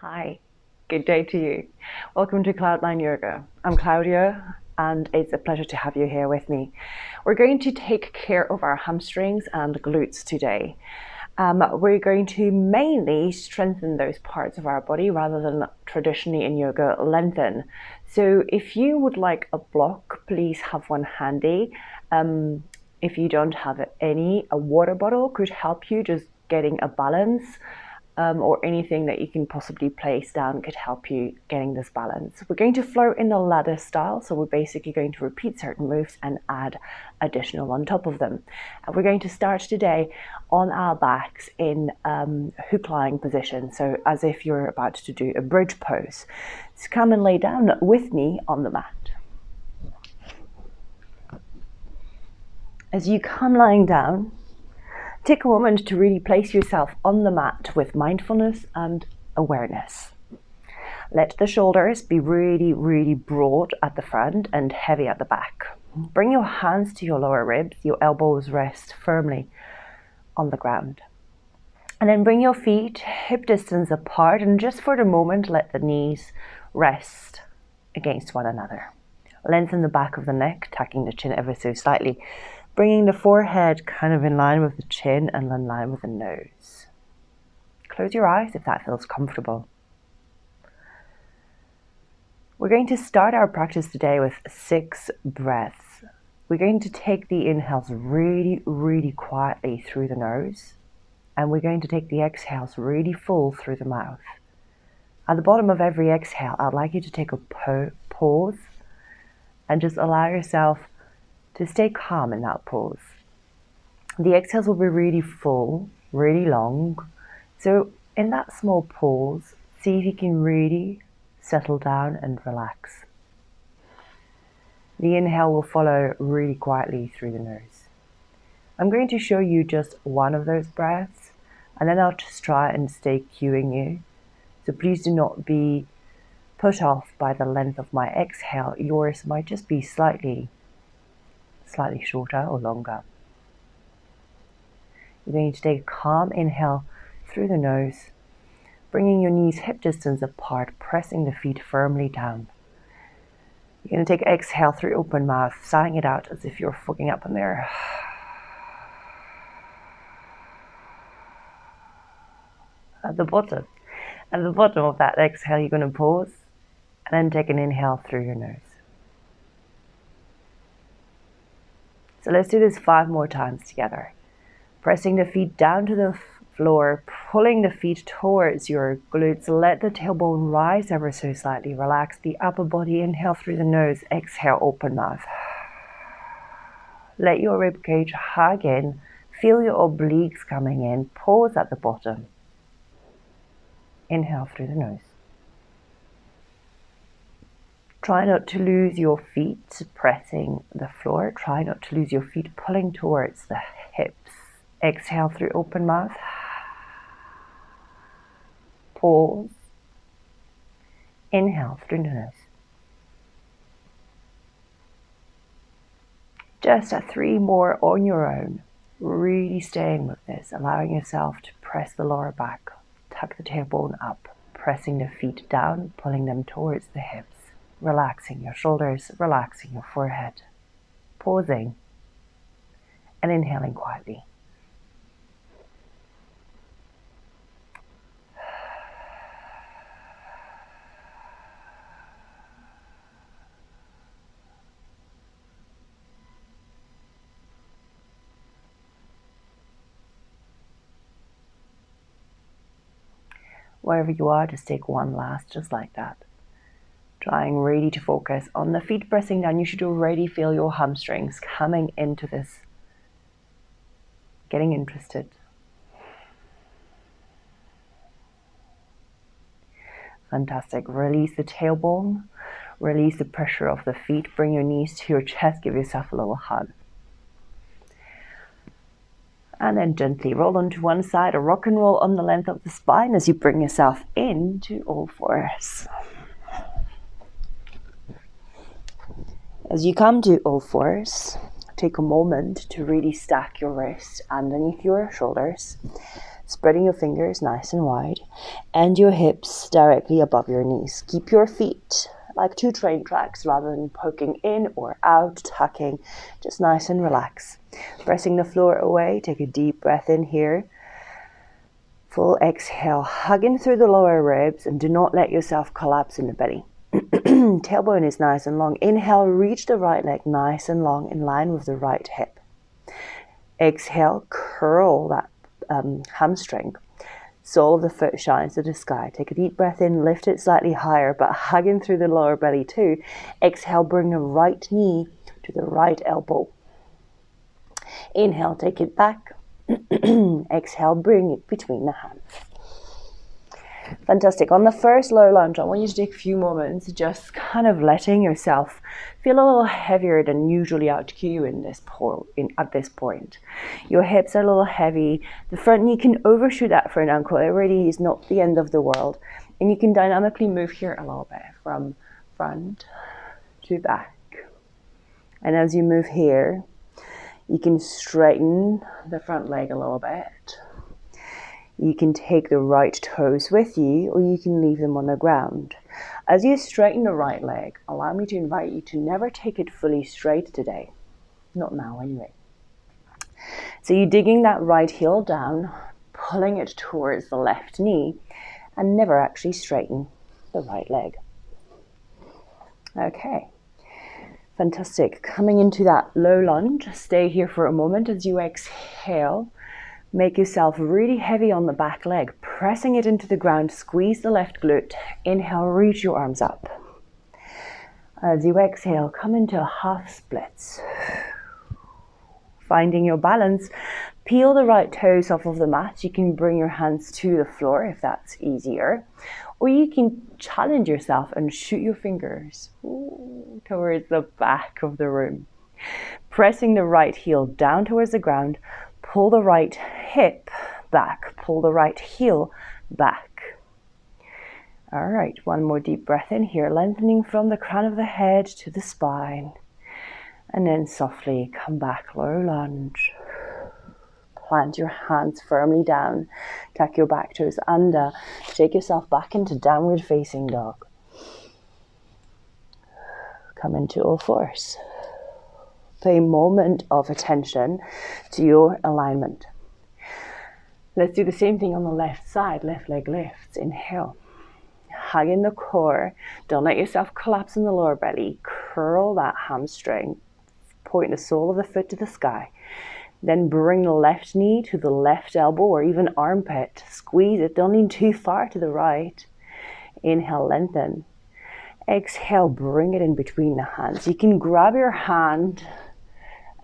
Hi, good day to you. Welcome to Cloud9 Yoga. I'm Claudia and it's a pleasure to have you here with me. We're going to take care of our hamstrings and glutes today. We're going to mainly strengthen those parts of our body rather than traditionally in yoga lengthen. So if you would like a block, please have one handy. If you don't have any, a water bottle could help you just getting a balance. Or anything that you can possibly place down could help you getting this balance. We're going to flow in the ladder style, so we're basically going to repeat certain moves and add additional on top of them. And we're going to start today on our backs in hook lying position, so as if you're about to do a bridge pose. So come and lay down with me on the mat. As you come lying down, take a moment to really place yourself on the mat with mindfulness and awareness. Let the shoulders be really, really broad at the front and heavy at the back. Bring your hands to your lower ribs, your elbows rest firmly on the ground. And then bring your feet hip distance apart and just for the moment let the knees rest against one another. Lengthen the back of the neck, tucking the chin ever so slightly. Bringing the forehead kind of in line with the chin and in line with the nose. Close your eyes if that feels comfortable. We're going to start our practice today with 6 breaths. We're going to take the inhales really, really quietly through the nose. And we're going to take the exhales really full through the mouth. At the bottom of every exhale, I'd like you to take a pause and just allow yourself to stay calm in that pause. The exhales will be really full, really long. So in that small pause, see if you can really settle down and relax. The inhale will follow really quietly through the nose. I'm going to show you just one of those breaths, and then I'll just try and stay cueing you. So please do not be put off by the length of my exhale. Yours might just be slightly shorter or longer. You're going to take a calm inhale through the nose, bringing your knees hip distance apart, pressing the feet firmly down. You're going to take an exhale through open mouth, sighing it out as if you're fogging up in there. At the bottom of that exhale, you're going to pause and then take an inhale through your nose. So let's do this 5 more times together. Pressing the feet down to the floor, pulling the feet towards your glutes. Let the tailbone rise ever so slightly. Relax the upper body. Inhale through the nose. Exhale, open mouth. Let your rib cage hug in. Feel your obliques coming in. Pause at the bottom. Inhale through the nose. Try not to lose your feet pressing the floor. Try not to lose your feet pulling towards the hips. Exhale through open mouth. Pause. Inhale through the nose. Just 3 more on your own. Really staying with this, allowing yourself to press the lower back. Tuck the tailbone up, pressing the feet down, pulling them towards the hips. Relaxing your shoulders, relaxing your forehead, pausing and inhaling quietly. Wherever you are, just take one last, just like that. Trying really to focus on the feet pressing down. You should already feel your hamstrings coming into this, getting interested. Fantastic. Release the tailbone, release the pressure of the feet, bring your knees to your chest, give yourself a little hug. And then gently roll onto one side or rock and roll on the length of the spine as you bring yourself into all fours. As you come to all fours, take a moment to really stack your wrists underneath your shoulders. spreading your fingers nice and wide, and your hips directly above your knees. Keep your feet like two train tracks rather than poking in or out, tucking, just nice and relaxed. Pressing the floor away, take a deep breath in here. Full exhale, hugging through the lower ribs, and do not let yourself collapse in the belly. Tailbone is nice and long. Inhale, reach the right leg nice and long in line with the right hip. Exhale, curl that hamstring. Sole of the foot shines to the sky. Take a deep breath in, lift it slightly higher, but hugging through the lower belly too. Exhale, bring the right knee to the right elbow. Inhale, take it back. Exhale, bring it between the hands. Fantastic. On the first low lunge, I want you to take a few moments just kind of letting yourself feel a little heavier than usually out to you at this point. Your hips are a little heavy. The front knee can overshoot that front ankle. It really is not the end of the world. And you can dynamically move here a little bit from front to back. And as you move here, you can straighten the front leg a little bit. You can take the right toes with you, or you can leave them on the ground. As you straighten the right leg, allow me to invite you to never take it fully straight today. Not now, anyway. So you're digging that right heel down, pulling it towards the left knee, and never actually straighten the right leg. Okay. Fantastic. Coming into that low lunge, stay here for a moment as you exhale. Make yourself really heavy on the back leg, pressing it into the ground, squeeze the left glute. Inhale, reach your arms up. As you exhale, come into half splits. Finding your balance, peel the right toes off of the mat. You can bring your hands to the floor if that's easier. Or you can challenge yourself and shoot your fingers towards the back of the room. Pressing the right heel down towards the ground, pull the right hip back, pull the right heel back. All right, one more deep breath in here, lengthening from the crown of the head to the spine. And then softly come back, low lunge. Plant your hands firmly down, tuck your back toes under, take yourself back into downward facing dog. Come into all fours. Pay a moment of attention to your alignment. Let's do the same thing on the left side. Left leg lifts. Inhale. Hug in the core. Don't let yourself collapse in the lower belly. Curl that hamstring. Point the sole of the foot to the sky. Then bring the left knee to the left elbow or even armpit. Squeeze it. Don't lean too far to the right. Inhale, lengthen. Exhale, bring it in between the hands. You can grab your hand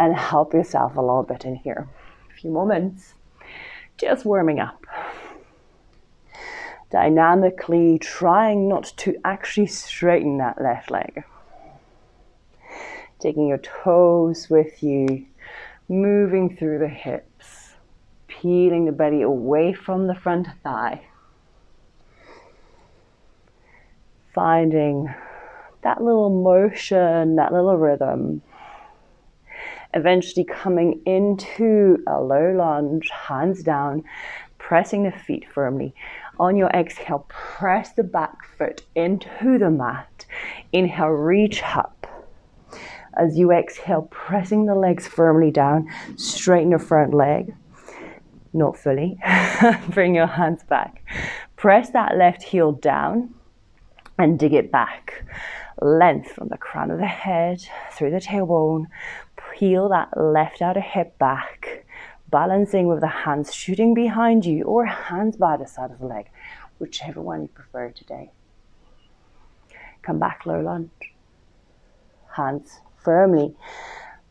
and help yourself a little bit in here. A few moments, just warming up. Dynamically trying not to actually straighten that left leg. Taking your toes with you, moving through the hips, peeling the belly away from the front thigh. Finding that little motion, that little rhythm. Eventually coming into a low lunge, hands down, pressing the feet firmly. On your exhale, press the back foot into the mat. Inhale, reach up. As you exhale, pressing the legs firmly down, straighten your front leg. Not fully. Bring your hands back. Press that left heel down and dig it back. Length from the crown of the head through the tailbone. Peel that left outer hip back, balancing with the hands shooting behind you or hands by the side of the leg, whichever one you prefer today. Come back, low lunge. Hands firmly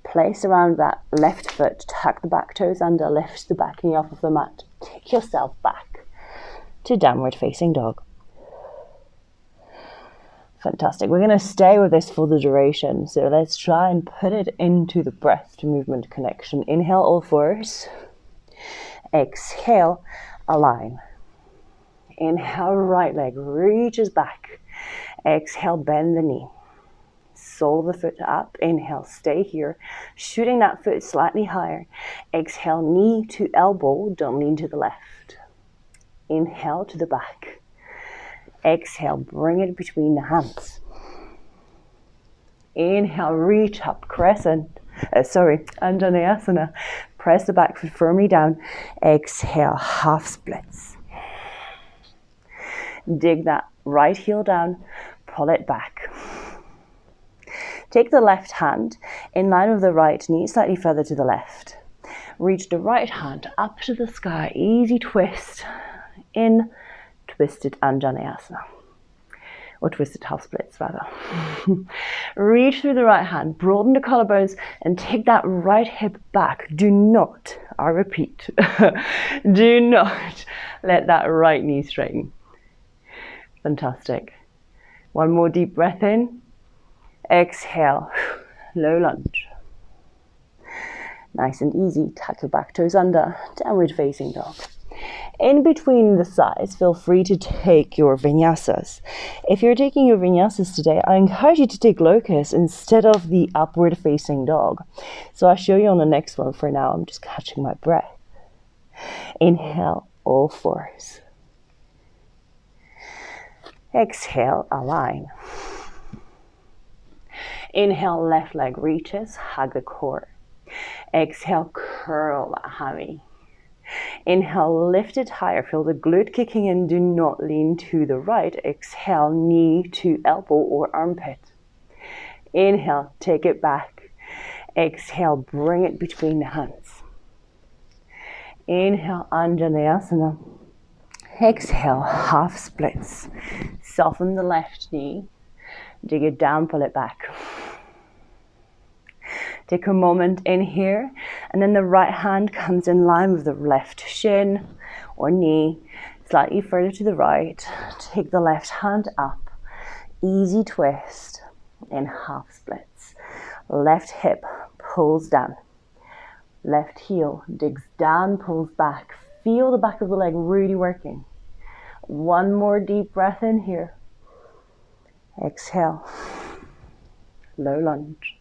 place around that left foot, tuck the back toes under, lift the back knee off of the mat. Take yourself back to downward facing dog. Fantastic. We're going to stay with this for the duration. So let's try and put it into the breath to movement connection. Inhale, all fours. Exhale, align. Inhale, right leg reaches back. Exhale, bend the knee. Sole the foot up. Inhale, stay here. Shooting that foot slightly higher. Exhale, knee to elbow. Don't lean to the left. Inhale to the back. Exhale, bring it between the hands. Inhale, reach up, crescent. Anjaneyasana. Press the back foot firmly down. Exhale, half splits. Dig that right heel down, pull it back. Take the left hand in line with the right knee, slightly further to the left. Reach the right hand up to the sky, easy twist in twisted Anjaneyasana. Or twisted half splits rather. Reach through the right hand, broaden the collarbones and take that right hip back. Do not, I repeat, do not let that right knee straighten. Fantastic. One more deep breath in. Exhale, low lunge. Nice and easy, tuck your back toes under, downward facing dog. In between the sides, feel free to take your vinyasas. If you're taking your vinyasas today, I encourage you to take locust instead of the upward facing dog. So I'll show you on the next one. For now, I'm just catching my breath. Inhale, all fours. Exhale, align. Inhale, left leg reaches, hug the core. Exhale, curl that hammy. Inhale, lift it higher. Feel the glute kicking in. Do not lean to the right. Exhale, knee to elbow or armpit. Inhale, take it back. Exhale, bring it between the hands. Inhale, Anjaneyasana. Exhale, half splits. Soften the left knee. Dig it down, pull it back. Take a moment in here, and then the right hand comes in line with the left shin or knee, slightly further to the right. Take the left hand up, easy twist in half splits. Left hip pulls down, left heel digs down, pulls back. Feel the back of the leg really working. One more deep breath in here. Exhale, low lunge.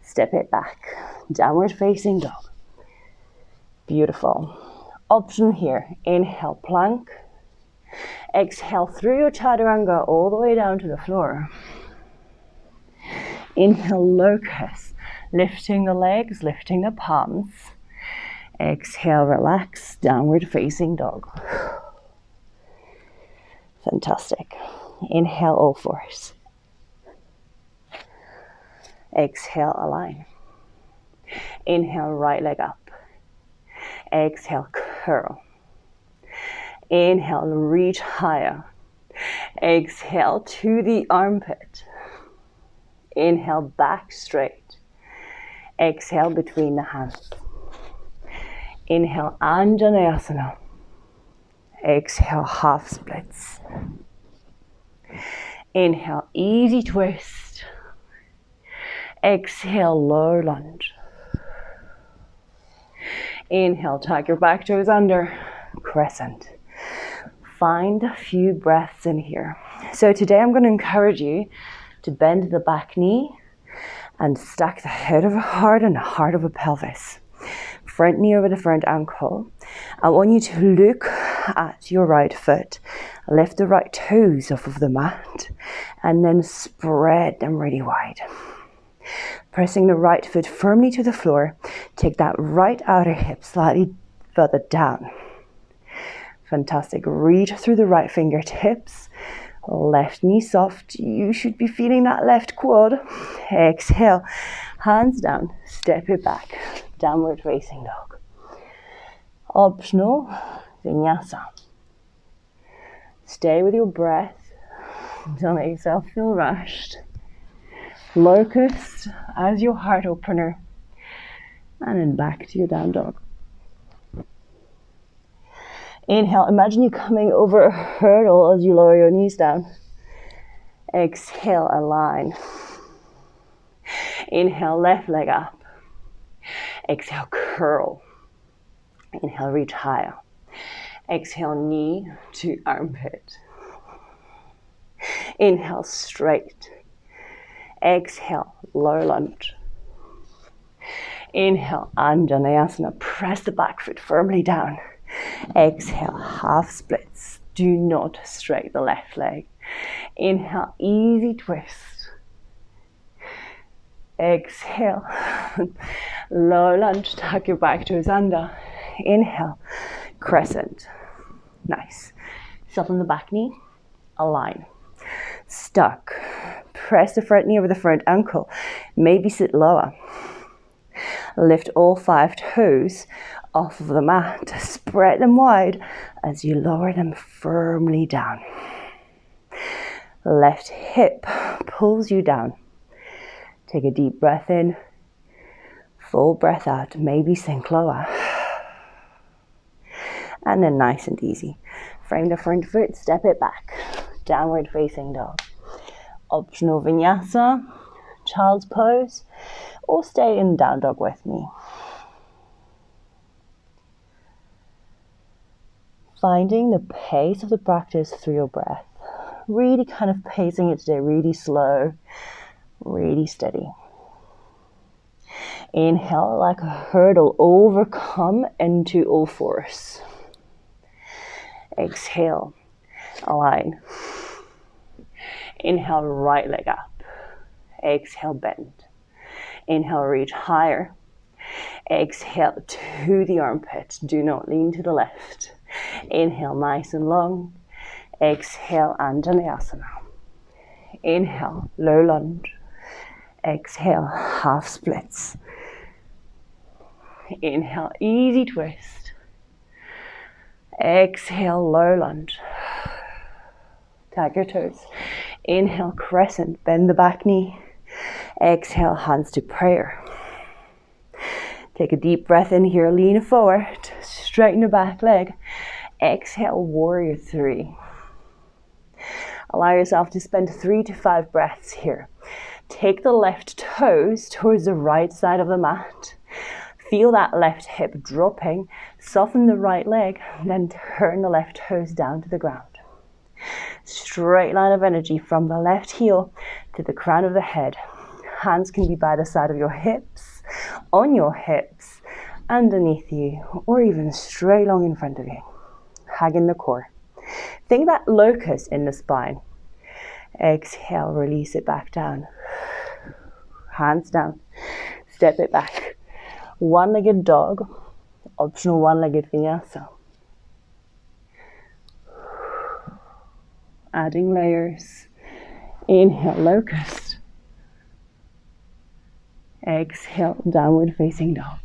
Step it back, downward facing dog. Beautiful. Option here, inhale, plank. Exhale through your chaturanga all the way down to the floor. Inhale, locust, lifting the legs, lifting the palms. Exhale, relax, downward facing dog. Fantastic. Inhale, all fours. Exhale, align. Inhale, right leg up. Exhale, curl. Inhale, reach higher. Exhale to the armpit. Inhale, back straight. Exhale, between the hands. Inhale, Anjaneyasana. Exhale, half splits. Inhale, easy twist. Exhale, low lunge. Inhale, tuck your back toes under, crescent. Find a few breaths in here. So today I'm going to encourage you to bend the back knee and stack the head of a heart and the heart of a pelvis. Front knee over the front ankle. I want you to look at your right foot. Lift the right toes off of the mat and then spread them really wide. Pressing the right foot firmly to the floor, take that right outer hip slightly further down. Fantastic. Reach through the right fingertips. Left knee soft. You should be feeling that left quad. Exhale. Hands down. Step it back. Downward facing dog. Optional vinyasa. Stay with your breath. Don't let yourself feel rushed. Locust as your heart opener. And then back to your down dog. Inhale, imagine you coming over a hurdle as you lower your knees down. Exhale, align. Inhale, left leg up. Exhale, curl. Inhale, reach higher. Exhale, knee to armpit. Inhale, straight. Exhale, low lunge. Inhale, Anjaneyasana. Press the back foot firmly down. Exhale, half splits. Do not straight the left leg. Inhale, easy twist. Exhale, low lunge, tuck your back toes under. Inhale, crescent. Nice. Soften the back knee, align. Stuck. Press the front knee over the front ankle. Maybe sit lower. Lift all 5 toes off of the mat. Spread them wide as you lower them firmly down. Left hip pulls you down. Take a deep breath in. Full breath out. Maybe sink lower. And then nice and easy. Frame the front foot, step it back. Downward facing dog. Optional vinyasa, child's pose, or stay in down dog with me. Finding the pace of the practice through your breath. Really kind of pacing it today, really slow, really steady. Inhale like a hurdle, overcome into all fours. Exhale, align. Inhale, right leg up. Exhale, bend. Inhale, reach higher. Exhale to the armpit. Do not lean to the left. Inhale, nice and long. Exhale, Anjaneyasana. Inhale, low lunge. Exhale, half splits. Inhale, easy twist. Exhale, low lunge. Tag your toes. Inhale, crescent, bend the back knee. Exhale, hands to prayer. Take a deep breath in here, lean forward, straighten the back leg. Exhale, warrior 3. Allow yourself to spend 3 to 5 breaths here. Take the left toes towards the right side of the mat. Feel that left hip dropping. Soften the right leg, then turn the left toes down to the ground. Straight line of energy from the left heel to the crown of the head. Hands can be by the side of your hips, on your hips, underneath you, or even straight long in front of you. Hug in the core. Think that locust in the spine. Exhale, release it back down. Hands down. Step it back. One-legged dog, optional one-legged vinyasa. Adding layers. Inhale, locust. Exhale, downward facing dog.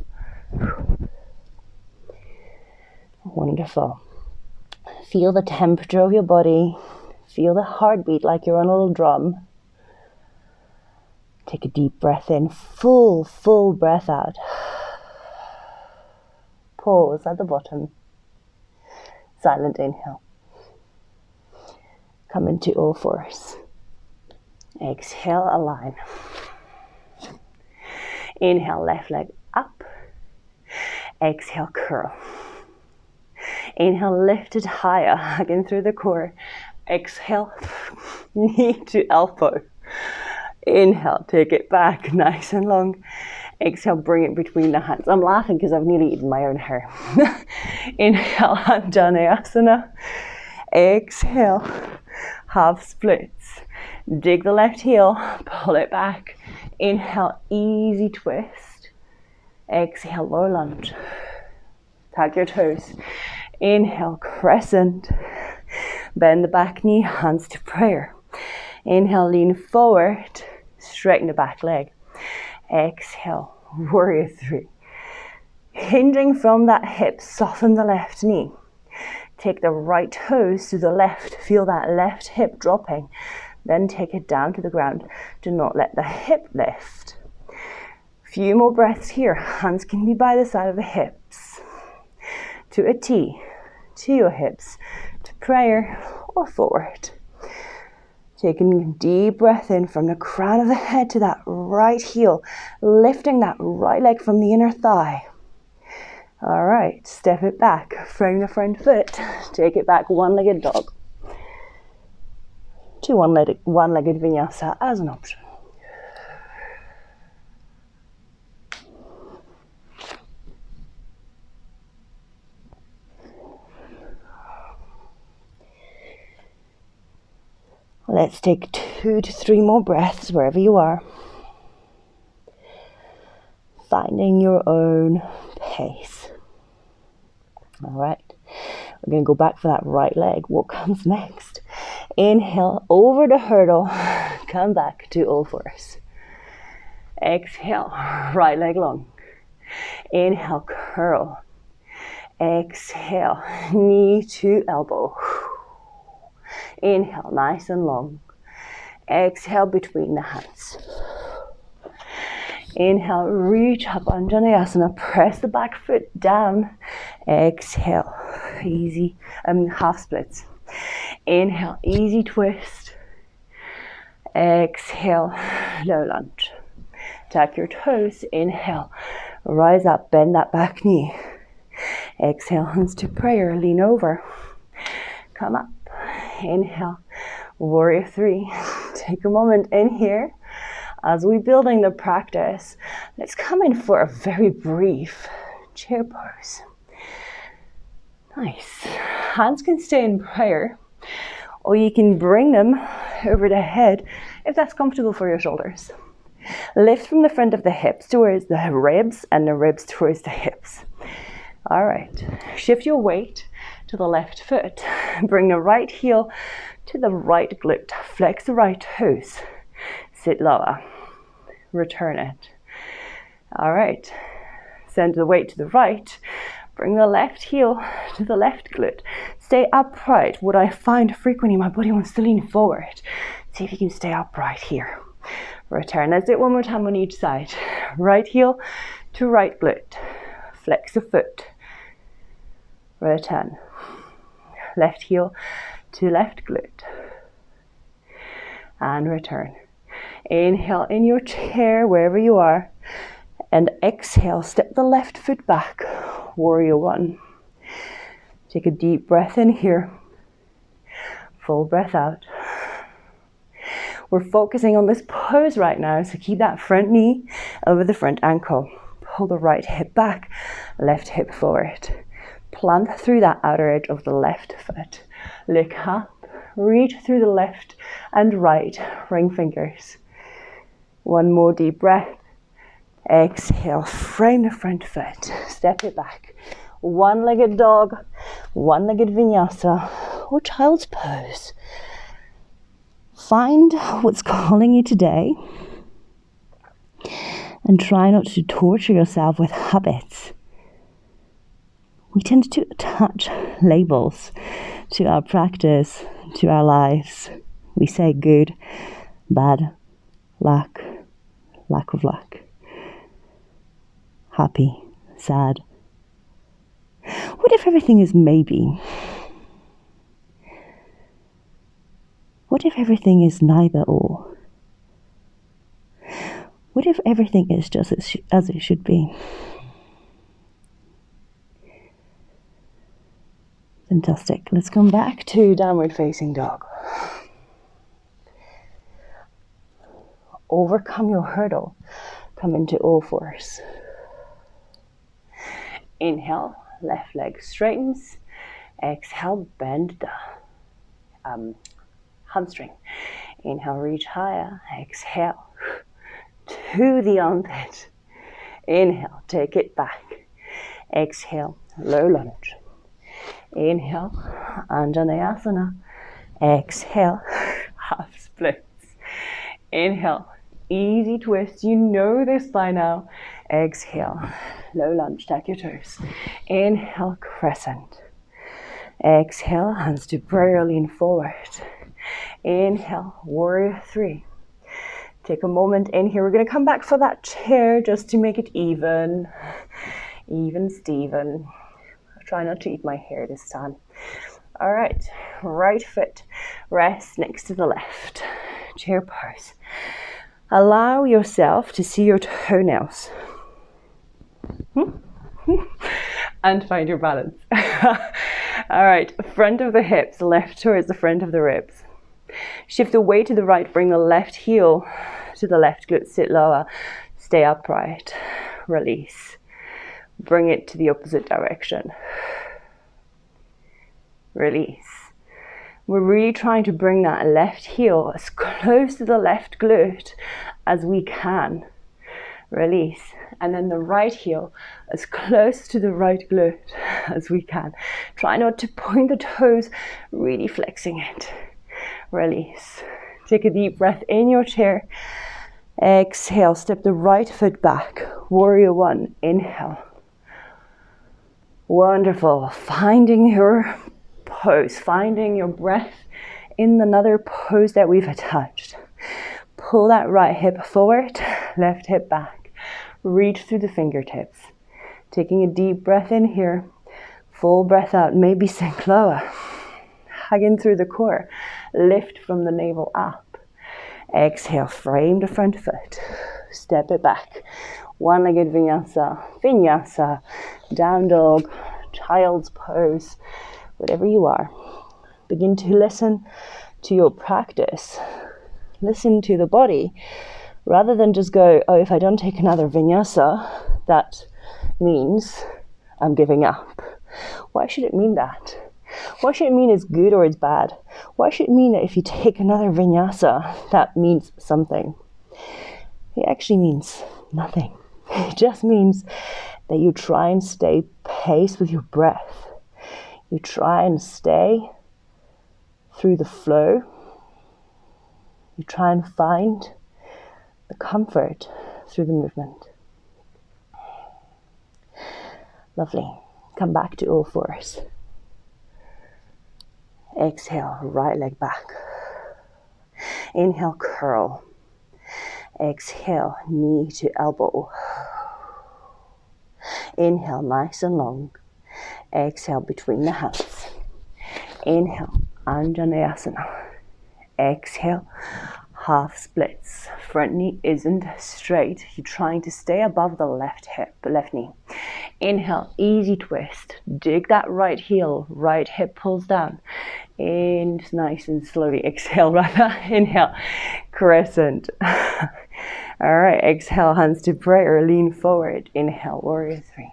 Wonderful. Feel the temperature of your body. Feel the heartbeat like you're on a little drum. Take a deep breath in, full breath out. Pause at the bottom. Silent inhale. Come into all fours. Exhale, align. Inhale, left leg up. Exhale, curl. Inhale, lift it higher, hugging through the core. Exhale, knee to elbow. Inhale, take it back, nice and long. Exhale, bring it between the hands. I'm laughing because I've nearly eaten my own hair. Inhale, Anjaneyasana. Exhale, half splits. Dig the left heel, pull it back. Inhale, easy twist. Exhale, low lunge. Tag your toes. Inhale, crescent. Bend the back knee, hands to prayer. Inhale, lean forward, straighten the back leg. Exhale, warrior 3. Hinging from that hip, soften the left knee. Take the right toes to the left, feel that left hip dropping. Then take it down to the ground. Do not let the hip lift. Few more breaths here. Hands can be by the side of the hips. To a T, to your hips, to prayer or forward. Taking a deep breath in from the crown of the head to that right heel, lifting that right leg from the inner thigh. All right, step it back, frame the front foot, take it back, one-legged dog. To one-legged vinyasa as an option. Let's take 2 to 3 more breaths wherever you are. Finding your own pace. All right. We're going to go back for that right leg. What comes next? Inhale over the hurdle. Come back to all fours. Exhale, right leg long. Inhale, curl. Exhale, knee to elbow. Inhale, nice and long. Exhale between the hands. Inhale, reach up, Anjaneyasana. Press the back foot down. Exhale, easy, half splits. Inhale, easy twist. Exhale, low lunge. Tuck your toes. Inhale, rise up, bend that back knee. Exhale, hands to prayer, lean over. Come up. Inhale, warrior 3. Take a moment in here. As we're building the practice, let's come in for a very brief chair pose. Nice. Hands can stay in prayer, or you can bring them over the head if that's comfortable for your shoulders. Lift from the front of the hips towards the ribs and the ribs towards the hips. All right. Shift your weight to the left foot. Bring the right heel to the right glute. Flex the right toes. Sit lower. Return it. All right. Send the weight to the right. Bring the left heel to the left glute. Stay upright. What I find frequently, my body wants to lean forward. See if you can stay upright here. Return. Let's do it one more time on each side. Right heel to right glute. Flex the foot. Return. Left heel to left glute. And return. Inhale in your chair, wherever you are. And exhale, step the left foot back. Warrior 1. Take a deep breath in here. Full breath out. We're focusing on this pose right now, so keep that front knee over the front ankle. Pull the right hip back, left hip forward. Plant through that outer edge of the left foot. Look up, reach through the left and right ring fingers. One more deep breath. Exhale, frame the front foot, step it back. One-legged dog, one-legged vinyasa, or child's pose. Find what's calling you today and try not to torture yourself with habits. We tend to attach labels to our practice, to our lives. We say good, bad, lack of luck, happy, sad. What if everything is maybe? What if everything is neither or? What if everything is just as it should be? Fantastic. Let's come back to downward facing dog. Overcome your hurdle. Come into all fours. Inhale, left leg straightens. Exhale, bend the hamstring. Inhale, reach higher. Exhale to the armpit. Inhale, take it back. Exhale, low lunge. Inhale, Anjaneyasana. Exhale, half splits. Inhale, easy twist. You know this by now. Exhale, low lunge, tuck your toes. Inhale, crescent. Exhale, hands to prayer, lean forward. Inhale, warrior 3. Take a moment in here. We're going to come back for that chair just to make it even Steven. I'll try not to eat my hair this time. All right, right foot rests next to the left. Chair pose. Allow yourself to see your toenails. And find your balance. All right, front of the hips, left towards the front of the ribs. Shift the weight to the right, bring the left heel to the left glute, sit lower, stay upright, release. Bring it to the opposite direction. Release. We're really trying to bring that left heel as close to the left glute as we can. Release. And then the right heel as close to the right glute as we can. Try not to point the toes, really flexing it. Release. Take a deep breath in your chair. Exhale, step the right foot back. Warrior one, inhale. Wonderful. Finding your pose, finding your breath in another pose that we've attached. Pull that right hip forward, left hip back. Reach through the fingertips. Taking a deep breath in here. Full breath out, maybe sink lower. Hugging through the core. Lift from the navel up. Exhale, frame the front foot. Step it back. One-legged vinyasa, vinyasa, down dog, child's pose, whatever you are. Begin to listen to your practice. Listen to the body. Rather than just go, oh, if I don't take another vinyasa, that means I'm giving up. Why should it mean that? Why should it mean it's good or it's bad? Why should it mean that if you take another vinyasa, that means something? It actually means nothing. It just means that you try and stay pace with your breath. You try and stay through the flow. You try and find the comfort through the movement. Lovely. Come back to all fours. Exhale, right leg back. Inhale, curl. Exhale, knee to elbow. Inhale, nice and long. Exhale, between the hands. Inhale, Anjaneyasana. Exhale, half splits. Front knee isn't straight. You're trying to stay above the left hip, left knee. Inhale, easy twist. Dig that right heel, right hip pulls down. And nice and slowly exhale, rather. Inhale, crescent. All right, exhale, hands to prayer, lean forward. Inhale, warrior three.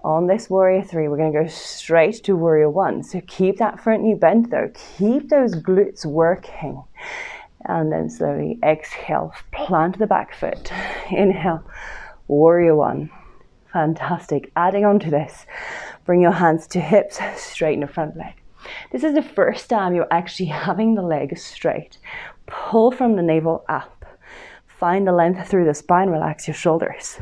On this warrior three, we're going to go straight to warrior one. So keep that front knee bent though. Keep those glutes working. And then slowly exhale, plant the back foot. Inhale, warrior one. Fantastic. Adding on to this, bring your hands to hips, straighten the front leg. This is the first time you're actually having the leg straight. Pull from the navel up. Find the length through the spine, relax your shoulders.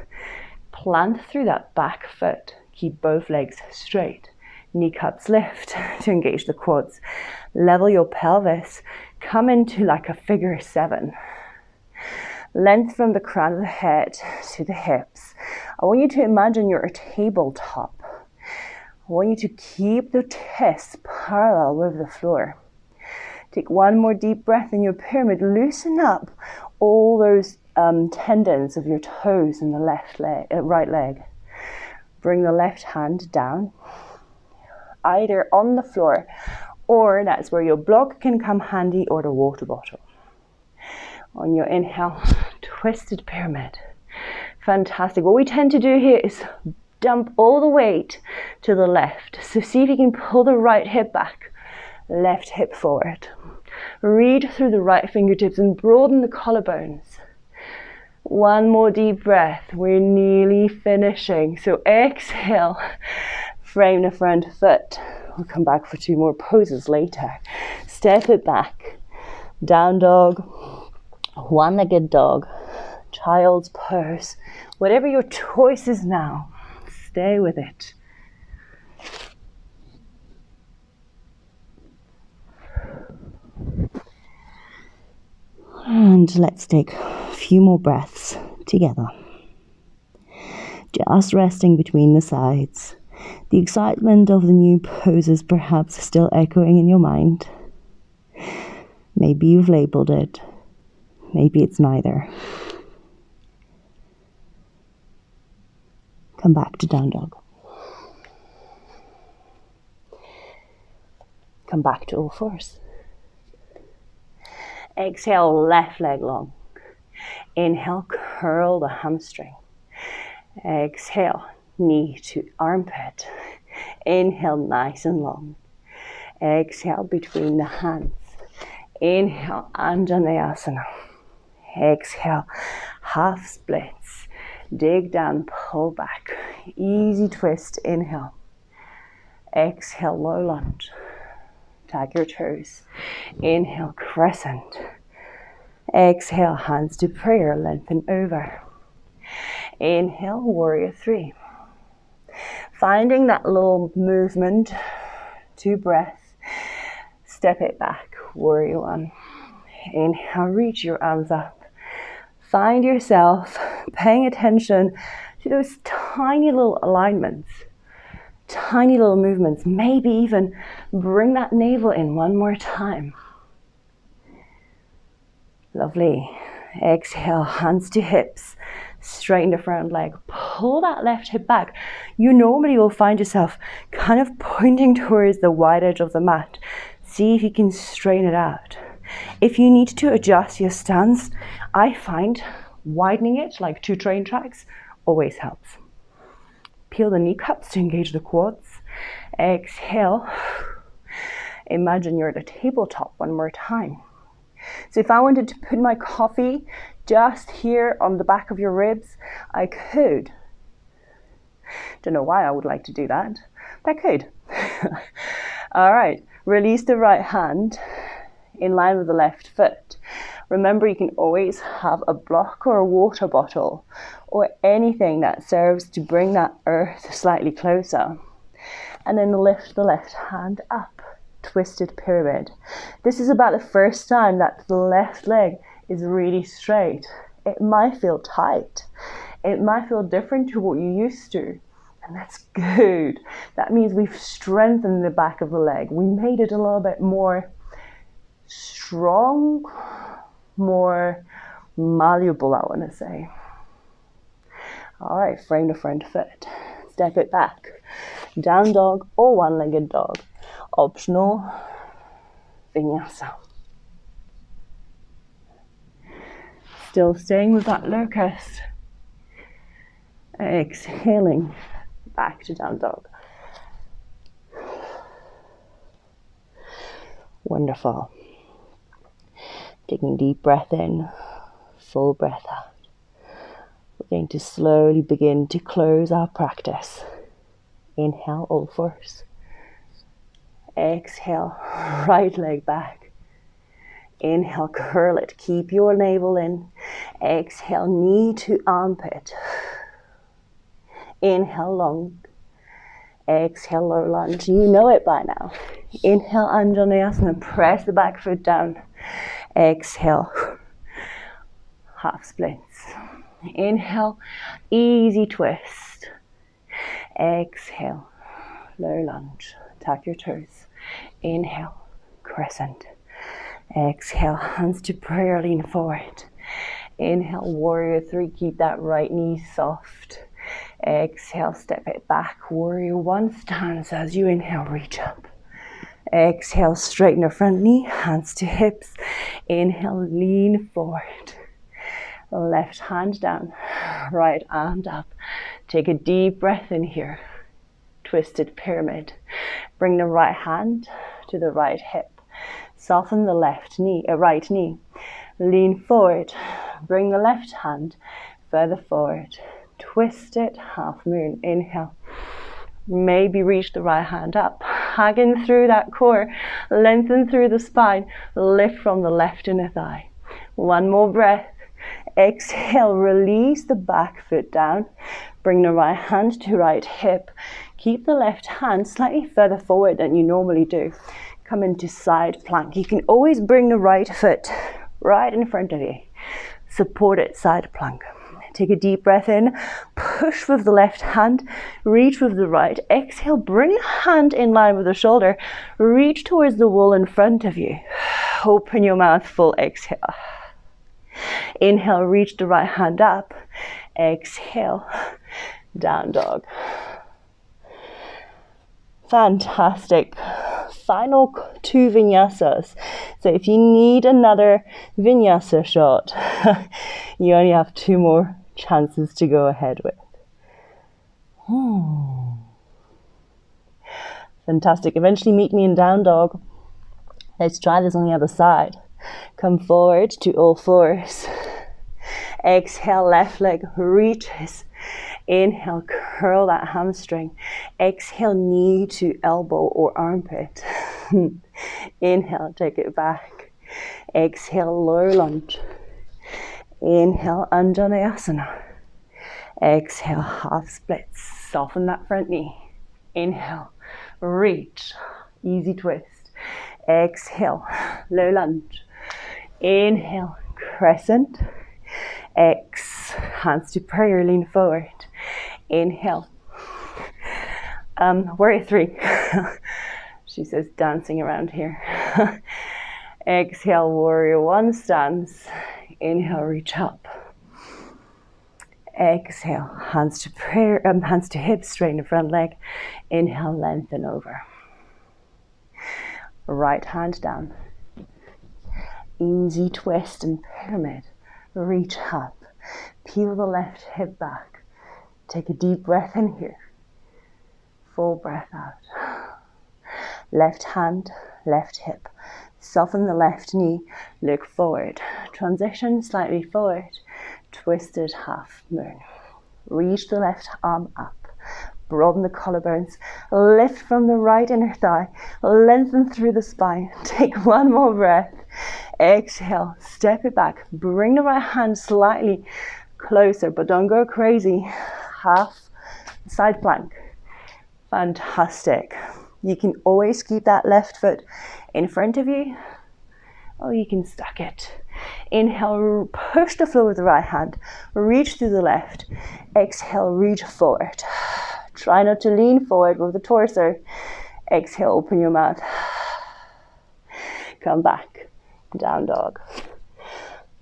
Plant through that back foot. Keep both legs straight. Kneecaps lift to engage the quads. Level your pelvis. Come into like a figure seven. Length from the crown of the head to the hips. I want you to imagine you're a tabletop. I want you to keep the chest parallel with the floor. Take one more deep breath in your pyramid. Loosen up all those tendons of your toes in the right leg. Bring the left hand down, either on the floor, or that's where your block can come handy, or the water bottle. On your inhale, twisted pyramid. Fantastic. What we tend to do here is dump all the weight to the left. So see if you can pull the right hip back, left hip forward. Reach through the right fingertips and broaden the collarbones. One more deep breath. We're nearly finishing. So exhale, frame the front foot. We'll come back for two more poses later. Step it back. Down dog, one-legged dog, child's pose. Whatever your choice is now, stay with it. And let's take a few more breaths together. Just resting between the sides. The excitement of the new poses perhaps still echoing in your mind. Maybe you've labeled it. Maybe it's neither. Come back to down dog. Come back to all fours. Exhale, left leg long. Inhale, curl the hamstring. Exhale, knee to armpit. Inhale, nice and long. Exhale between the hands. Inhale, Anjaneyasana. Exhale, half splits. Dig down, pull back. Easy twist, inhale. Exhale, low lunge. Tag your toes. Inhale, crescent. Exhale, hands to prayer, lengthen over. Inhale, warrior three. Finding that little movement, 2 breaths. Step it back, warrior one. Inhale, reach your arms up. Find yourself paying attention to those tiny little alignments, tiny little movements. Maybe even bring that navel in one more time. Lovely. Exhale, hands to hips. Straighten the front leg. Pull that left hip back. You normally will find yourself kind of pointing towards the wide edge of the mat. See if you can straighten it out. If you need to adjust your stance, I find widening it like 2 train tracks always helps. Peel the kneecaps to engage the quads. Exhale. Imagine you're at a tabletop one more time. So if I wanted to put my coffee just here on the back of your ribs, I could. Don't know why I would like to do that, but I could. All right, release the right hand in line with the left foot. Remember, you can always have a block or a water bottle or anything that serves to bring that earth slightly closer. And then lift the left hand up. Twisted pyramid. This is about the first time that the left leg is really straight. It might feel tight. It might feel different to what you're used to. And that's good. That means we've strengthened the back of the leg. We made it a little bit more strong, more malleable, I want to say. All right, frame the front foot. Step it back. Down dog or one-legged dog. Optional, vinyasa. Still staying with that locust. Exhaling back to down dog. Wonderful. Taking a deep breath in, full breath out. We're going to slowly begin to close our practice. Inhale, all fours. Exhale, right leg back. Inhale, curl it. Keep your navel in. Exhale, knee to armpit. Inhale, long. Exhale, low lunge. You know it by now. Inhale, Anjaneyasana. Press the back foot down. Exhale, half splits. Inhale, easy twist. Exhale, low lunge. Tap your toes. Inhale, crescent. Exhale, hands to prayer, lean forward. Inhale, warrior three. Keep that right knee soft. Exhale, step it back. Warrior one stands as you inhale, reach up. Exhale, straighten your front knee, hands to hips. Inhale, lean forward. Left hand down, right arm up. Take a deep breath in here. Twisted pyramid. Bring the right hand to the right hip. Soften the right knee. Lean forward. Bring the left hand further forward. Twist it, half moon. Inhale. Maybe reach the right hand up. Hugging through that core. Lengthen through the spine. Lift from the left inner thigh. One more breath. Exhale, release the back foot down. Bring the right hand to right hip. Keep the left hand slightly further forward than you normally do. Come into side plank. You can always bring the right foot right in front of you. Support it, side plank. Take a deep breath in. Push with the left hand. Reach with the right. Exhale, bring the hand in line with the shoulder. Reach towards the wall in front of you. Open your mouth full. Exhale. Inhale, reach the right hand up. Exhale, down dog. Fantastic. Final 2 vinyasas. So if you need another vinyasa shot, you only have 2 more chances to go ahead with. Fantastic. Eventually meet me in down dog. Let's try this on the other side. Come forward to all fours. Exhale, left leg reaches. Inhale, curl that hamstring. Exhale, knee to elbow or armpit. Inhale, take it back. Exhale, lower lunge. Inhale, Anjaneyasana. Exhale, half splits. Soften that front knee. Inhale, reach. Easy twist. Exhale, low lunge. Inhale, crescent. Hands to prayer, lean forward. Inhale. Warrior 3. She says dancing around here. Exhale, warrior 1 stance. Inhale, reach up. Exhale, hands to prayer, hands to hips, straighten the front leg. Inhale, lengthen over. Right hand down. Easy twist and pyramid. Reach up. Peel the left hip back. Take a deep breath in here. Full breath out. Left hand, left hip. Soften the left knee. Look forward. Transition slightly forward. Twisted half moon. Reach the left arm up. Broaden the collarbones. Lift from the right inner thigh. Lengthen through the spine. Take one more breath. Exhale. Step it back. Bring the right hand slightly closer, but don't go crazy. Half side plank. Fantastic. You can always keep that left foot in front of you, or you can stack it. Inhale, push the floor with the right hand. Reach through the left. Exhale, reach forward. Try not to lean forward with the torso. Exhale, open your mouth. Come back, down dog.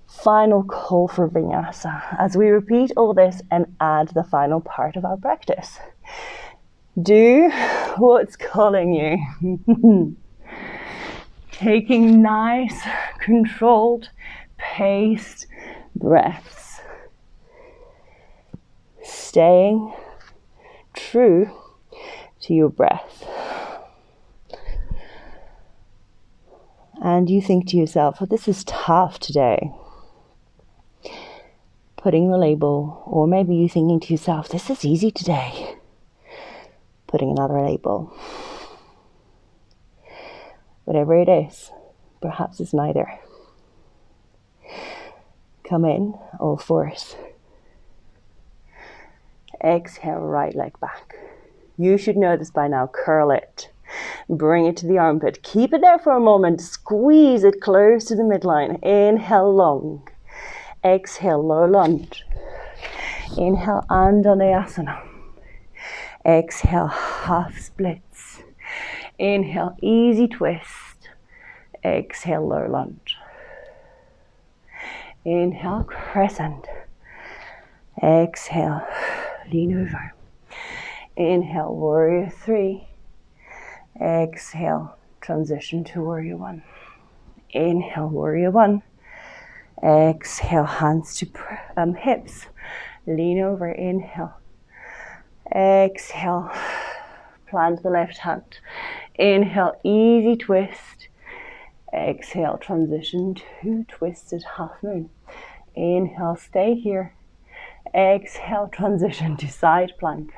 Final call for vinyasa as we repeat all this and add the final part of our practice. Do what's calling you. Taking nice, controlled, paced breaths. Staying true to your breath. And you think to yourself, well, this is tough today. Putting the label, or maybe you thinking to yourself, this is easy today. Putting another label. Whatever it is, perhaps it's neither. Come in, all fours. Exhale, right leg back. You should know this by now. Curl it. Bring it to the armpit. Keep it there for a moment. Squeeze it close to the midline. Inhale, long. Exhale, low lunge. Inhale, Anjaneyasana. Exhale, half splits. Inhale, easy twist. Exhale, low lunge. Inhale, crescent. Exhale, lean over. Inhale, warrior 3. Exhale, transition to warrior 1. Inhale, warrior 1. Exhale, hands to hips. Lean over, inhale. Exhale, plant the left hand. Inhale, easy twist. Exhale, transition to twisted half moon. Inhale, stay here. Exhale, transition to side plank.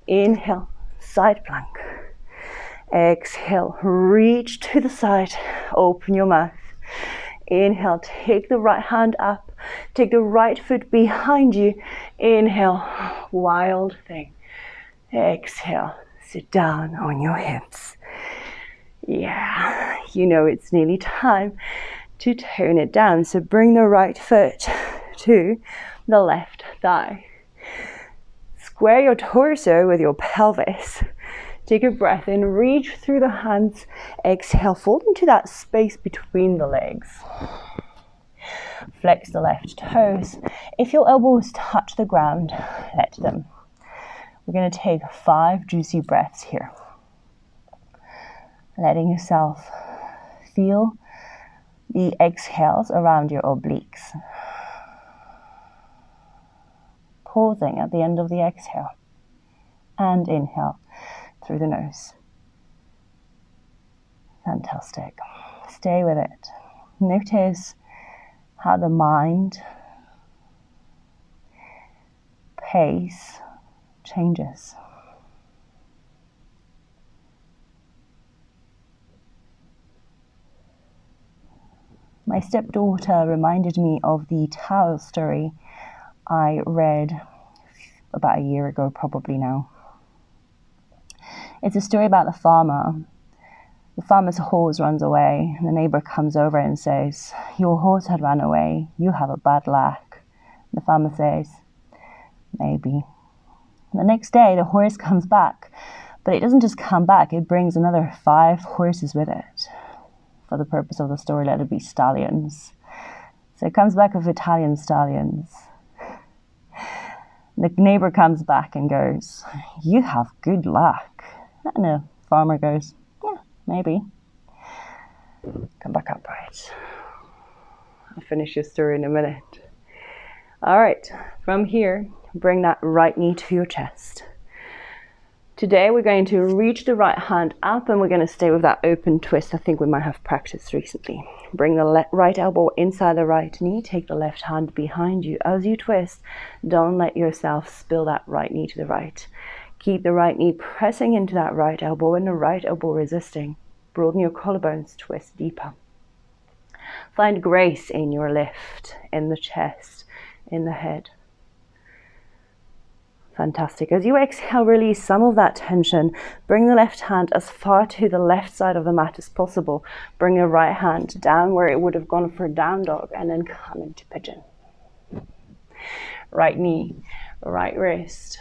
Inhale, side plank. Exhale, reach to the side. Open your mouth. Inhale, take the right hand up. Take the right foot behind you. Inhale, wild thing. Exhale, sit down on your hips. Yeah, you know it's nearly time to tone it down. So bring the right foot to the left thigh. Square your torso with your pelvis. Take a breath in, reach through the hands. Exhale, fold into that space between the legs. Flex the left toes. If your elbows touch the ground, let them. We're going to take 5 juicy breaths here. Letting yourself feel the exhales around your obliques. Pausing at the end of the exhale. And inhale through the nose. Fantastic. Stay with it. Notice how the mind, pace changes. My stepdaughter reminded me of the towel story I read about a year ago, probably now. It's a story about the farmer. The farmer's horse runs away, and the neighbor comes over and says, "Your horse had run away. You have a bad luck." The farmer says, "Maybe." The next day, the horse comes back, but it doesn't just come back, it brings another 5 horses with it. For the purpose of the story, let it be stallions. So it comes back with Italian stallions. The neighbor comes back and goes, "You have good luck." And the farmer goes, "Yeah, maybe." Come back upright. I'll finish your story in a minute. All right, from here, bring that right knee to your chest. Today we're going to reach the right hand up and we're going to stay with that open twist I think we might have practiced recently. Bring the right elbow inside the right knee, take the left hand behind you. As you twist, don't let yourself spill that right knee to the right. Keep the right knee pressing into that right elbow and the right elbow resisting. Broaden your collarbones, twist deeper. Find grace in your lift, in the chest, in the head. Fantastic. As you exhale, release some of that tension. Bring the left hand as far to the left side of the mat as possible. Bring your right hand down where it would have gone for down dog and then come into pigeon. Right knee, right wrist,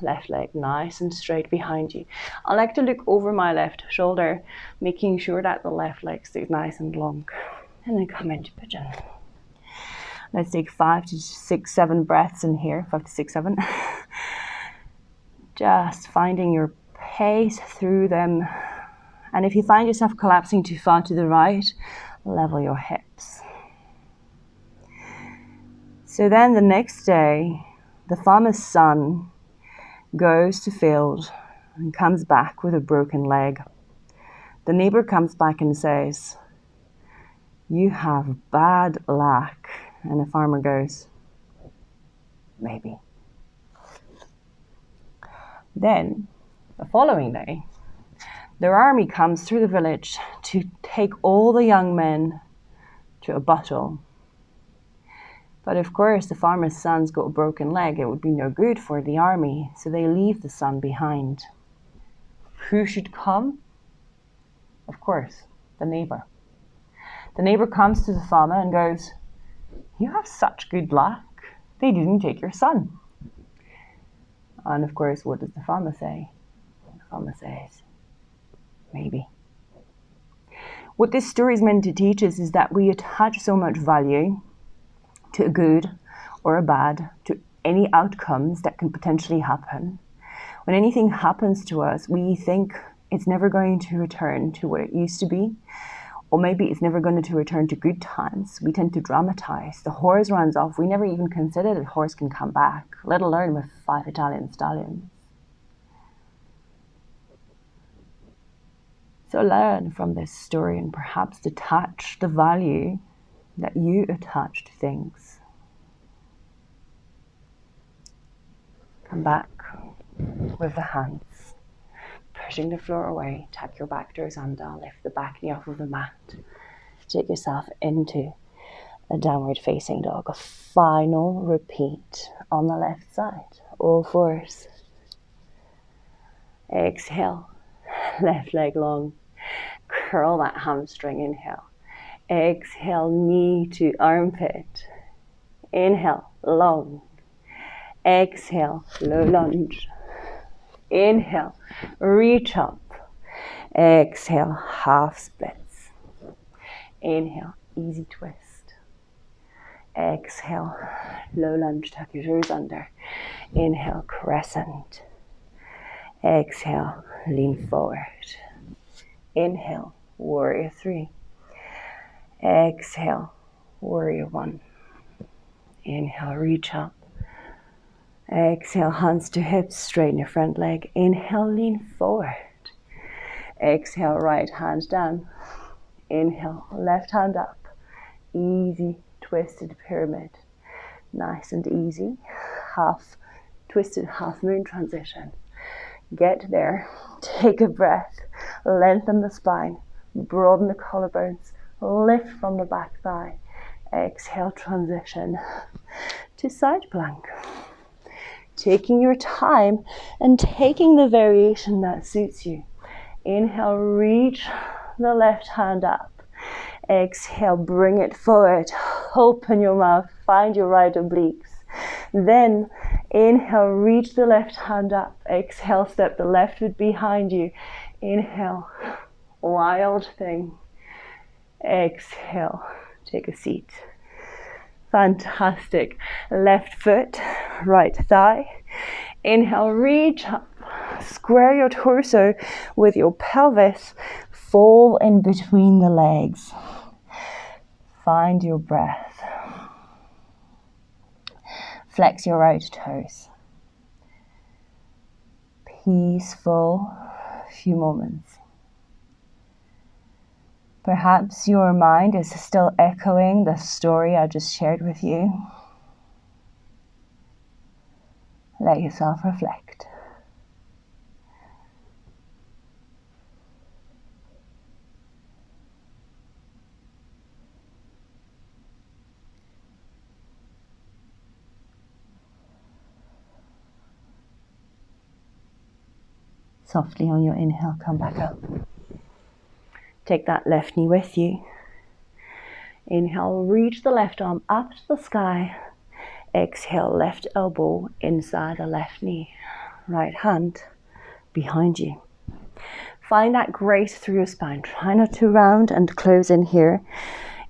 left leg nice and straight behind you. I like to look over my left shoulder, making sure that the left leg stays nice and long. And then come into pigeon. Let's take 5 to 6, 7 breaths in here. 5 to 6, 7. Just finding your pace through them. And if you find yourself collapsing too far to the right, level your hips. So then the next day, the farmer's son goes to field and comes back with a broken leg. The neighbor comes back and says, "You have bad luck." And the farmer goes, "Maybe." Then, the following day, their army comes through the village to take all the young men to a battle. But of course, the farmer's son's got a broken leg. It would be no good for the army, so they leave the son behind. Who should come? Of course, the neighbor. The neighbor comes to the farmer and goes, "You have such good luck. They didn't take your son." And of course, what does the farmer say? The farmer says, "Maybe." What this story is meant to teach us is that we attach so much value to a good or a bad, to any outcomes that can potentially happen. When anything happens to us, we think it's never going to return to what it used to be, or maybe it's never going to return to good times. We tend to dramatize. The horse runs off. We never even consider that horse can come back, let alone with 5 Italian stallions. So learn from this story and perhaps detach the value that you attach to things. Come back with the hands, pushing the floor away. Tuck your back toes under, lift the back knee off of the mat. Take yourself into a downward facing dog. A final repeat on the left side. All fours. Exhale, left leg long. Curl that hamstring, inhale. Exhale, knee to armpit. Inhale, long. Exhale, low lunge. Inhale, reach up. Exhale, half splits. Inhale, easy twist. Exhale, low lunge, tuck your toes under. Inhale, crescent. Exhale, lean forward. Inhale, warrior 3. Exhale, warrior 1. Inhale, reach up. Exhale, hands to hips, straighten your front leg. Inhale, lean forward. Exhale, right hand down. Inhale, left hand up. Easy twisted pyramid. Nice and easy. Half twisted, half moon transition. Get there. Take a breath. Lengthen the spine. Broaden the collarbones. Lift from the back thigh. Exhale, transition to side plank. Taking your time and taking the variation that suits you. Inhale, reach the left hand up. Exhale, bring it forward. Open your mouth, find your right obliques. Then inhale, reach the left hand up. Exhale, step the left foot behind you. Inhale, wild thing. Exhale, take a seat. Fantastic. Left foot, right thigh. Inhale, reach up. Square your torso with your pelvis. Fall in between the legs. Find your breath. Flex your right toes. Peaceful few moments. Perhaps your mind is still echoing the story I just shared with you. Let yourself reflect. Softly on your inhale, come back up. Take that left knee with you. Inhale, reach the left arm up to the sky. Exhale, left elbow inside the left knee. Right hand behind you. Find that grace through your spine. Try not to round and close in here.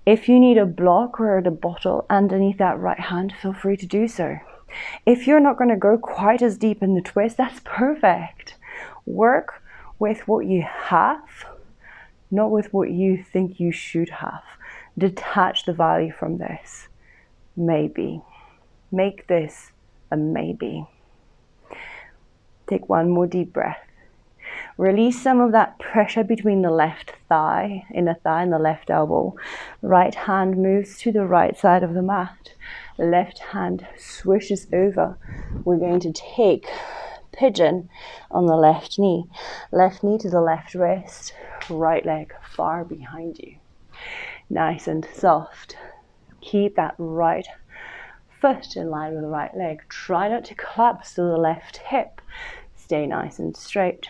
If you need a block or the bottle underneath that right hand, feel free to do so. If you're not going to go quite as deep in the twist, that's perfect. Work with what you have, not with what you think you should have. Detach the value from this. Maybe. Make this a maybe. Take one more deep breath. Release some of that pressure between the left thigh, inner thigh, and the left elbow. Right hand moves to the right side of the mat. Left hand swishes over. We're going to take pigeon on the left knee. Left knee to the left wrist. Right leg far behind you. Nice and soft. Keep that right foot in line with the right leg. Try not to collapse to the left hip. Stay nice and straight.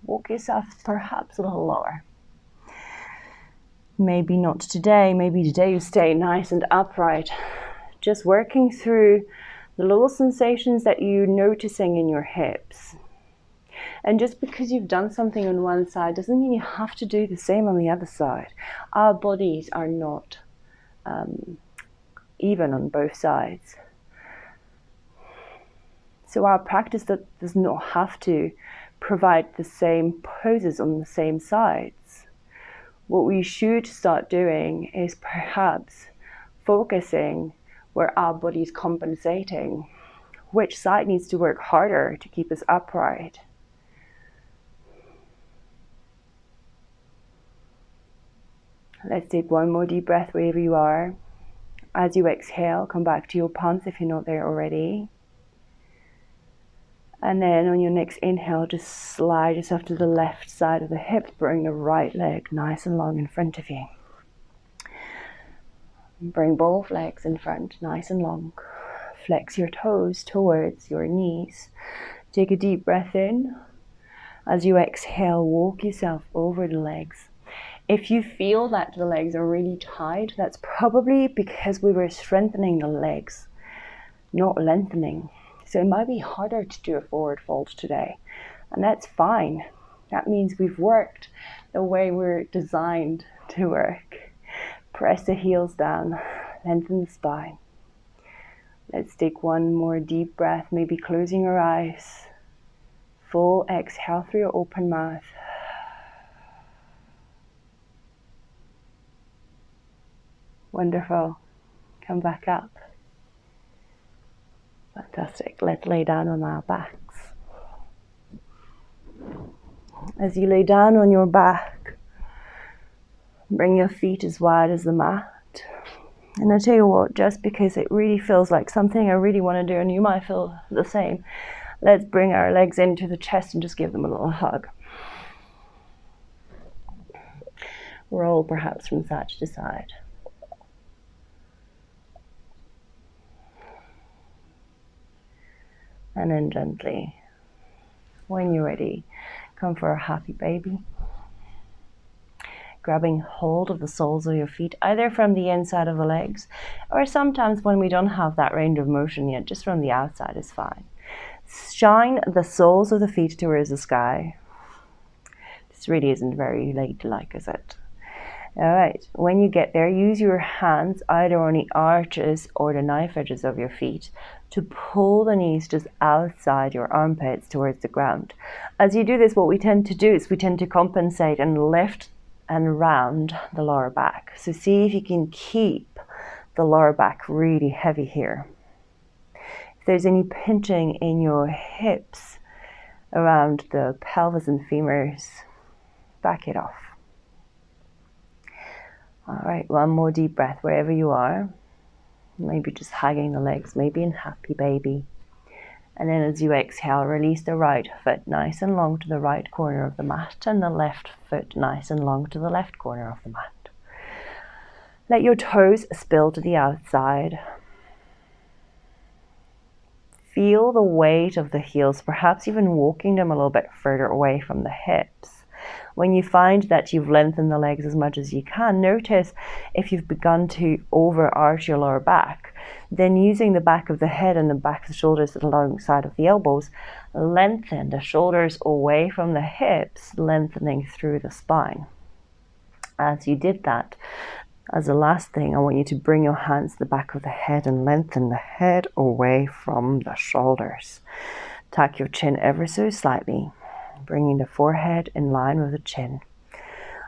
Walk yourself perhaps a little lower. Maybe not today. Maybe today you stay nice and upright. Just working through the little sensations that you're noticing in your hips. And just because you've done something on one side doesn't mean you have to do the same on the other side. Our bodies are not even on both sides. So our practice does not have to provide the same poses on the same sides. What we should start doing is perhaps focusing where our body's compensating, which side needs to work harder to keep us upright. Let's take one more deep breath wherever you are. As you exhale, come back to your palms if you're not there already. And then on your next inhale, just slide yourself to the left side of the hips, bring the right leg nice and long in front of you. Bring both legs in front, nice and long. Flex your toes towards your knees. Take a deep breath in. As you exhale, walk yourself over the legs. If you feel that the legs are really tight, that's probably because we were strengthening the legs, not lengthening. So it might be harder to do a forward fold today, and that's fine. That means we've worked the way we're designed to work. Press the heels down, lengthen the spine. Let's take one more deep breath, maybe closing your eyes. Full exhale through your open mouth. Wonderful. Come back up. Fantastic. Let's lay down on our backs. As you lay down on your back, bring your feet as wide as the mat. And I tell you what, just because it really feels like something I really want to do, and you might feel the same, let's bring our legs into the chest and just give them a little hug. Roll perhaps from side to side. And then gently, when you're ready, come for a happy baby. Grabbing hold of the soles of your feet, either from the inside of the legs, or sometimes when we don't have that range of motion yet, just from the outside is fine. Shine the soles of the feet towards the sky. This really isn't very ladylike, is it? All right, when you get there, use your hands either on the arches or the knife edges of your feet to pull the knees just outside your armpits towards the ground. As you do this, what we tend to do is we tend to compensate and lift and round the lower back. So see if you can keep the lower back really heavy here. If there's any pinching in your hips around the pelvis and femurs, back it off. All right, one more deep breath wherever you are. Maybe just hugging the legs, maybe in happy baby. And then as you exhale, release the right foot nice and long to the right corner of the mat, and the left foot nice and long to the left corner of the mat. Let your toes spill to the outside. Feel the weight of the heels, perhaps even walking them a little bit further away from the hips. When you find that you've lengthened the legs as much as you can, notice if you've begun to overarch your lower back, then using the back of the head and the back of the shoulders alongside of the elbows, lengthen the shoulders away from the hips, lengthening through the spine. As you did that, as a last thing, I want you to bring your hands to the back of the head and lengthen the head away from the shoulders. Tuck your chin ever so slightly, bringing the forehead in line with the chin.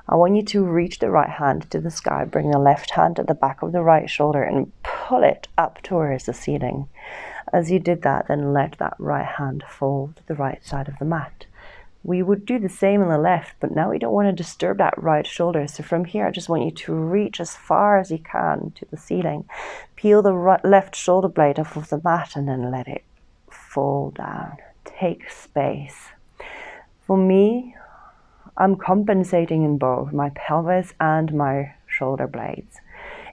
I want you to reach the right hand to the sky, bring the left hand at the back of the right shoulder and pull it up towards the ceiling. As you did that, then let that right hand fall to the right side of the mat. We would do the same on the left, but now we don't want to disturb that right shoulder. So from here, I just want you to reach as far as you can to the ceiling. Peel the left shoulder blade off of the mat and then let it fall down. Take space. For me, I'm compensating in both my pelvis and my shoulder blades.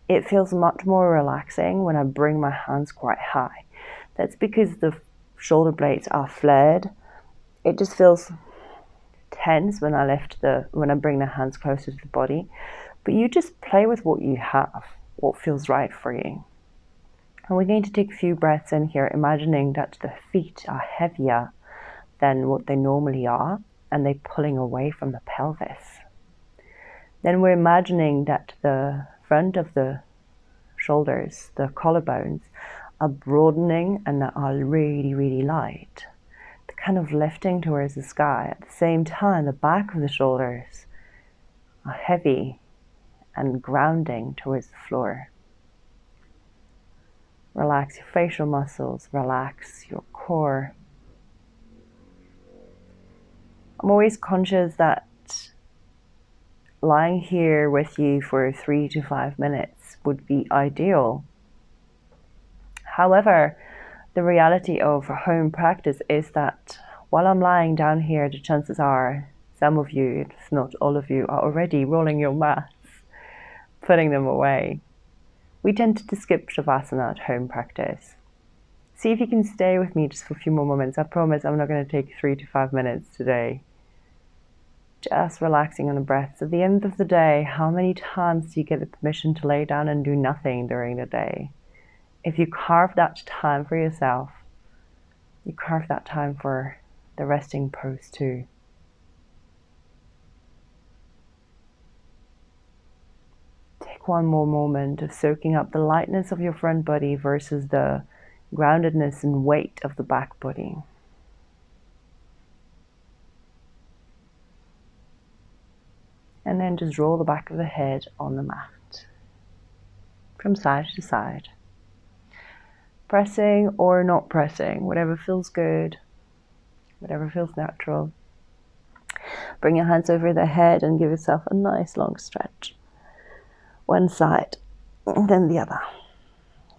It feels much more relaxing when I bring my hands quite high. That's because the shoulder blades are flared. It just feels tense when I bring the hands closer to the body. But you just play with what you have, what feels right for you. And we're going to take a few breaths in here, imagining that the feet are heavier than what they normally are, and they're pulling away from the pelvis. Then we're imagining that the front of the shoulders, the collarbones, are broadening and are really, really light. They're kind of lifting towards the sky. At the same time, the back of the shoulders are heavy and grounding towards the floor. Relax your facial muscles, relax your core. I'm always conscious that lying here with you for 3 to 5 minutes would be ideal. However, the reality of home practice is that while I'm lying down here, the chances are some of you, if not all of you, are already rolling your mats, putting them away. We tend to skip Shavasana at home practice. See if you can stay with me just for a few more moments. I promise I'm not going to take 3 to 5 minutes today. Just relaxing on the breaths. At the end of the day, how many times do you get the permission to lay down and do nothing during the day? If you carve that time for yourself, you carve that time for the resting pose too. Take one more moment of soaking up the lightness of your front body versus the groundedness and weight of the back body. And then just roll the back of the head on the mat from side to side. Pressing or not pressing, whatever feels good, whatever feels natural. Bring your hands over the head and give yourself a nice long stretch. One side, and then the other.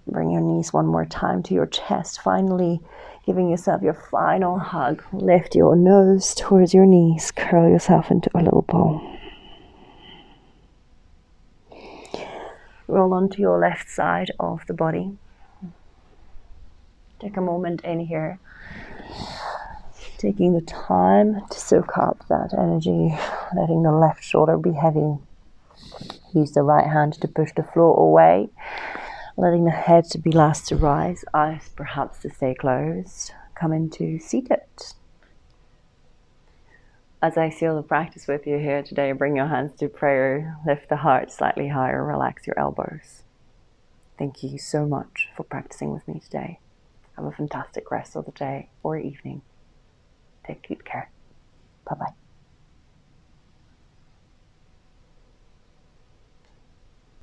Bring your knees one more time to your chest, finally giving yourself your final hug. Lift your nose towards your knees, curl yourself into a little ball. Roll onto your left side of the body. Take a moment in here, taking the time to soak up that energy, letting the left shoulder be heavy. Use the right hand to push the floor away, letting the head to be last to rise, eyes perhaps to stay closed. Come into seated. As I seal the practice with you here today, bring your hands to prayer, lift the heart slightly higher, relax your elbows. Thank you so much for practicing with me today. Have a fantastic rest of the day or evening. Take good care. Bye-bye.